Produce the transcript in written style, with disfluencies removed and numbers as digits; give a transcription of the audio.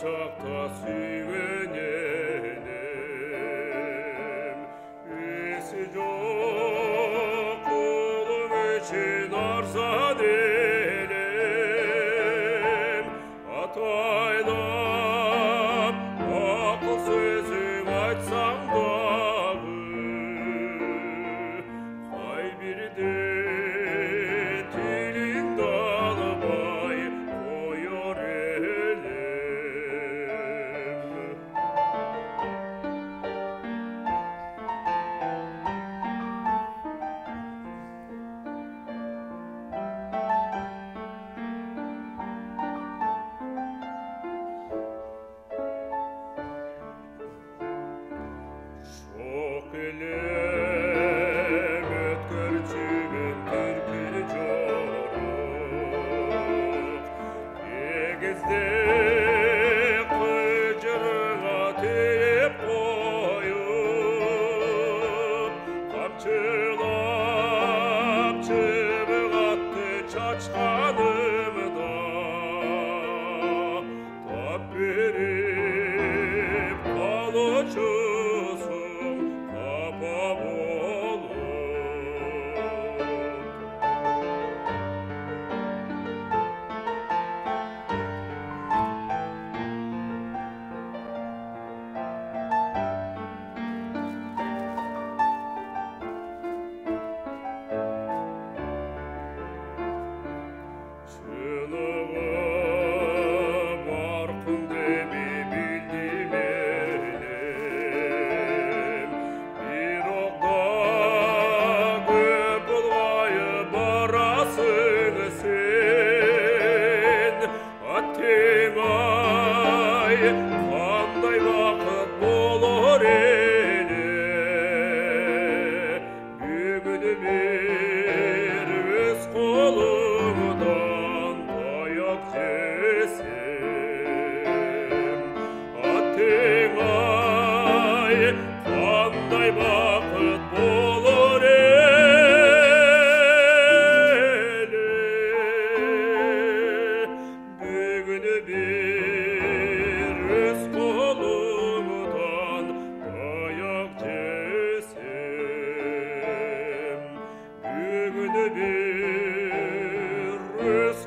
болашақта сүйенемін. Есі жоқ қолым үшін арзан елем, атайлап ақыл сөзің айтсаң дағы, қай бірде тіліңді албай қояр елем. Жоқ елем өткөрчүмүн түркүл жорук, эгизде кыжырыңа тээп коюп, камчылап чыбыгатты чачканымда тап берип калуучусуң капа болуп. Чыныгы баркын деби билдим элем, бирок да көп болбай барасың сен. Аттең-ай, кандай бакыт болор эле, бүгүн бир өз колуңдан таяк жесем. Аттең-ай, кандай бакыт болор эле, бүгүн бир өз колуңдан таяк жесем. Бүгүн бир өз